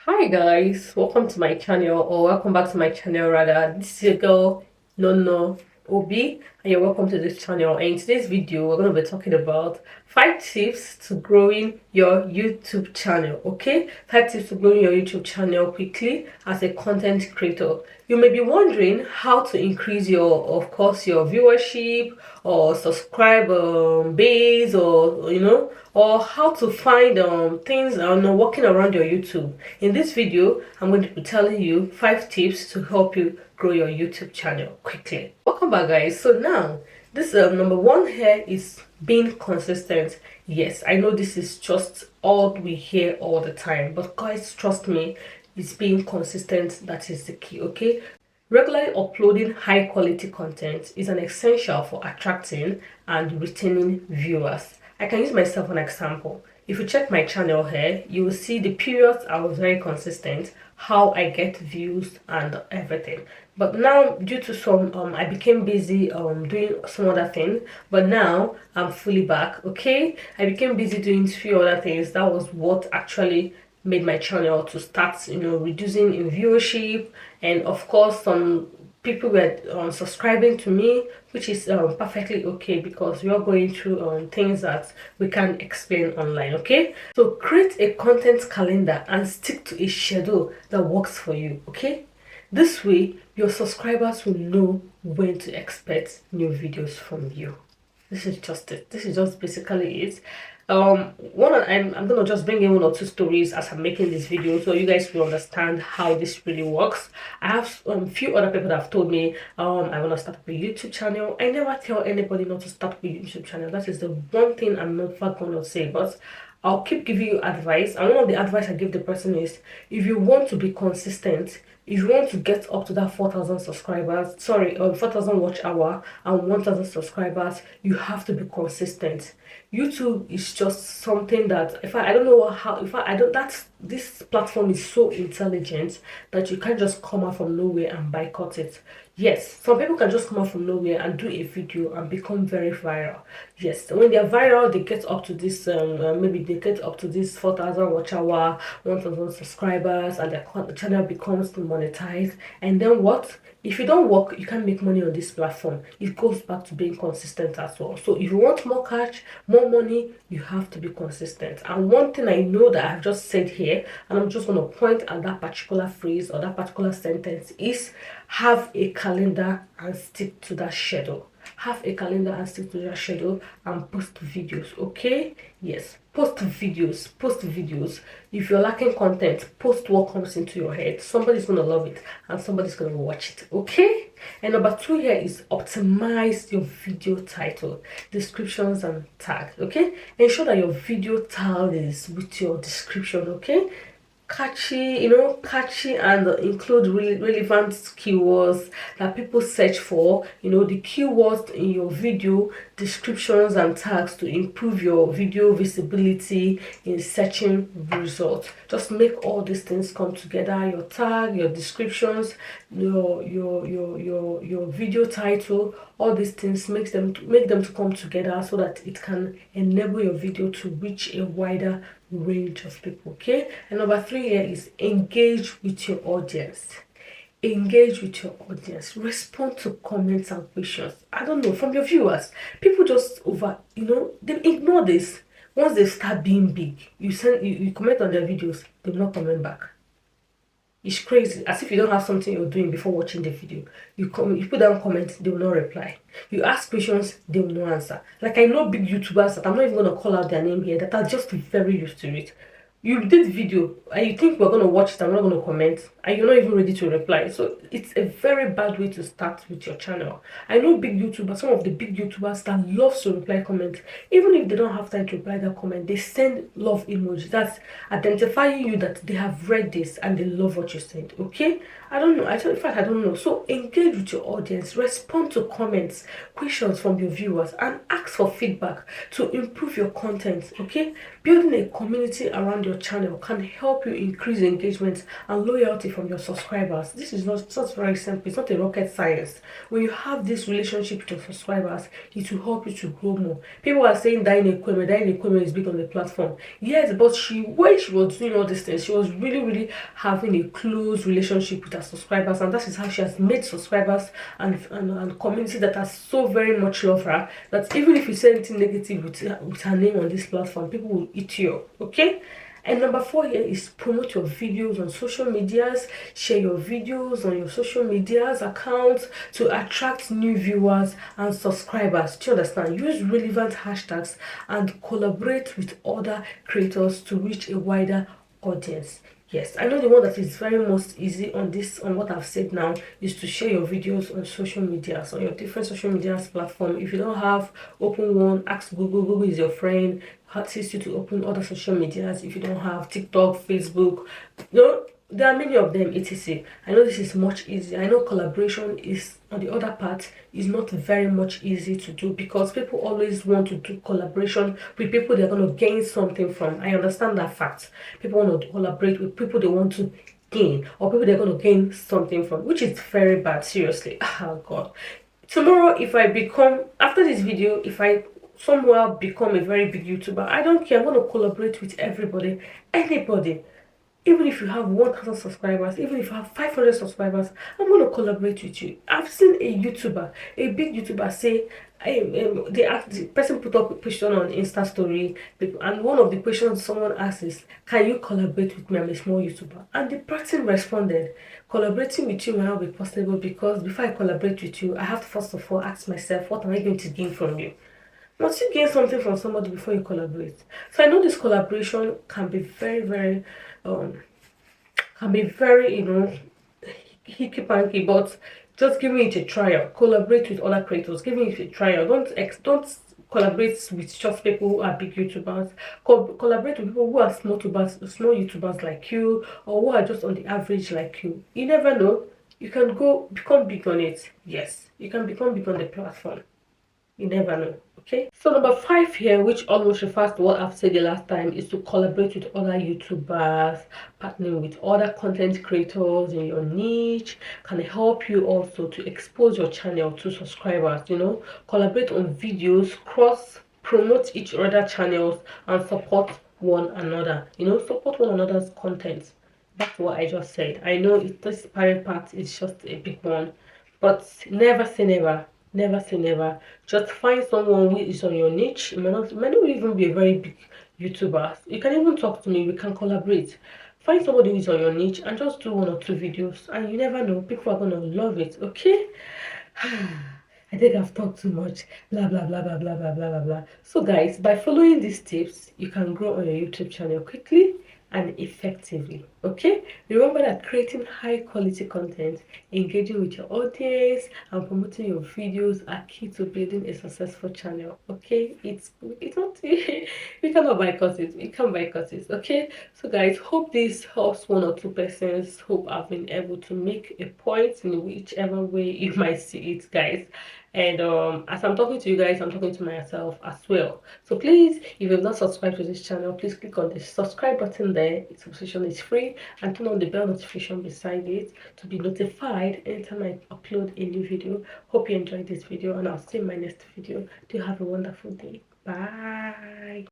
Hi guys, welcome to my channel, or welcome back to my channel rather. This is your girl Nono Obi, and you're welcome to this channel. And in today's video we're going to be talking about 5 tips to growing your YouTube channel. Okay, 5 tips to growing your YouTube channel quickly as a content creator. You may be wondering how to increase your viewership or subscribe base, or how to find things working around your YouTube. In this video I'm going to be telling you 5 tips to help you grow your YouTube channel quickly. Welcome back guys. So now this number one here is being consistent. Yes, I know this is just all we hear all the time, but guys, trust me, it's being consistent that is the key. Okay, regularly uploading high quality content is an essential for attracting and retaining viewers. I can use myself as an example. If you check my channel here, you will see the periods I was very consistent, how I get views and everything. But now, due to some I became busy doing some other thing, but now I'm fully back. Okay, I became busy doing few other things. That was what actually made my channel to start reducing in viewership, and of course some people were subscribing to me, which is perfectly okay, because we are going through things that we can't explain online. Okay, so create a content calendar and stick to a schedule that works for you. Okay, this way your subscribers will know when to expect new videos from you. This is just it. This is just basically it. I'm gonna just bring in 1 or 2 stories as I'm making this video, so you guys will understand how this really works. I have few other people that have told me I want to start up a YouTube channel. I never tell anybody not to start up a YouTube channel. That is the one thing I'm not gonna say, but I'll keep giving you advice. And one of the advice I give the person is, if you want to be consistent, if you want to get up to that 4,000 subscribers, 4,000 watch hour and 1,000 subscribers, you have to be consistent. YouTube is just something that this platform is so intelligent that you can't just come out from nowhere and boycott it. Yes, some people can just come out from nowhere and do a video and become very viral. Yes, when they're viral, they get up to this maybe they get up to this 4,000 watch hour, 1,000 subscribers, and the channel becomes monetized. And then what? If you don't work, you can't make money on this platform. It goes back to being consistent as well. So if you want more cash, more money, you have to be consistent. And one thing I know that I've just said here, and I'm just going to point at that particular phrase or that particular sentence, is have a calendar and stick to that schedule. Have a calendar and stick to that schedule and post videos. Okay, yes, post videos. If you're lacking content, post what comes into your head. Somebody's gonna love it and somebody's gonna watch it. Okay, and number 2 here is optimize your video title, descriptions and tag. Okay, ensure that your video title is with your description. Okay, catchy and include relevant keywords that people search for. The keywords in your video descriptions and tags to improve your video visibility in searching results. Just make all these things come together: your tag, your descriptions, your video title. All these things make them to come together so that it can enable your video to reach a wider range of people. Okay, and number 3 here is engage with your audience. Engage with your audience. Respond to comments and questions. I don't know, from your viewers. People just they ignore this. Once they start being big, you comment on their videos, they will not comment back. It's crazy. As if you don't have something you're doing before watching the video. You put down comments, they will not reply. You ask questions, they will not answer. Like, I know big YouTubers that I'm not even going to call out their name here, that are just very used to it. You did video and you think we're going to watch it and we're not going to comment, and you're not even ready to reply. So it's a very bad way to start with your channel. I know big YouTubers, some of the big YouTubers that love to reply comments. Even if they don't have time to reply that comment, they send love emoji. That's identifying you that they have read this and they love what you said. Okay, I don't know, in fact I don't know. So engage with your audience, respond to comments, questions from your viewers, and ask for feedback to improve your content. Okay, building a community around your your channel can help you increase engagement and loyalty from your subscribers. This is not just very simple. It's not a rocket science. When you have this relationship with your subscribers, it will help you to grow more. People are saying Daine Kweme is big on the platform. Yes, but when she was doing all these things, she was really having a close relationship with her subscribers, and that is how she has made subscribers and community that has so very much love her, that even if you say anything negative with her name on this platform, people will eat you up. Okay. And number 4 here is promote your videos on social medias. Share your videos on your social medias accounts to attract new viewers and subscribers. Do you understand? Use relevant hashtags and collaborate with other creators to reach a wider audience. Yes, I know the one that is very most easy on what I've said now is to share your videos on social media, on your different social media platform. If you don't have, open one, ask Google. Google is your friend, assist you to open other social medias. If you don't have TikTok, Facebook, there are many of them, etc. I know this is much easier. I know collaboration is, on the other part, is not very much easy to do, because people always want to do collaboration with people they're going to gain something from. I understand that fact. People want to collaborate with people they want to gain, or people they're going to gain something from, which is very bad, seriously. Oh God. Tomorrow, if I become, after this video, if I somewhere become a very big YouTuber, I don't care. I'm going to collaborate with everybody, anybody. Even if you have 1,000 subscribers, even if you have 500 subscribers, I'm going to collaborate with you. I've seen a YouTuber, a big YouTuber, say, the person put up a question on Insta story, and one of the questions someone asked is, can you collaborate with me? I'm a small YouTuber. And the person responded, collaborating with you may not be possible, because before I collaborate with you, I have to first of all ask myself, what am I going to gain from you? Must you gain something from somebody before you collaborate? So I know this collaboration can be very hickey panky, but just giving it a trial. Collaborate with other creators, giving it a trial. Don't collaborate with just people who are big YouTubers. Collaborate with people who are small YouTubers like you, or who are just on the average like you. You never know, you can become big on it. Yes, you can become big on the platform. You never know. Okay, so number 5 here, which almost refers to what I've said the last time, is to collaborate with other YouTubers. Partnering with other content creators in your niche can help you also to expose your channel to subscribers. Collaborate on videos, cross promote each other channels, and support one another. Support one another's content. That's what I just said. I know this part is just a big one, but never say never. Never say never. Just find someone who is on your niche. It might not even be a very big YouTuber. You can even talk to me. We can collaborate. Find somebody who is on your niche and just do 1 or 2 videos. And you never know, people are gonna love it. Okay. I think I've talked too much. Blah blah blah blah blah blah blah blah blah. So guys, by following these tips, you can grow on your YouTube channel quickly and effectively. Okay, remember that creating high quality content, engaging with your audience, and promoting your videos are key to building a successful channel. Okay, it's not you cannot boycott it. You can't boycott it. Okay, so guys, hope this helps 1 or 2 persons. Hope I've been able to make a point in whichever way you might see it, guys. And as I'm talking to you guys, I'm talking to myself as well. So please, if you've not subscribed to this channel, please click on the subscribe button there. Its subscription is free, and turn on the bell notification beside it to be notified anytime I upload a new video. Hope you enjoyed this video, and I'll see you in my next video. Do have a wonderful day. Bye.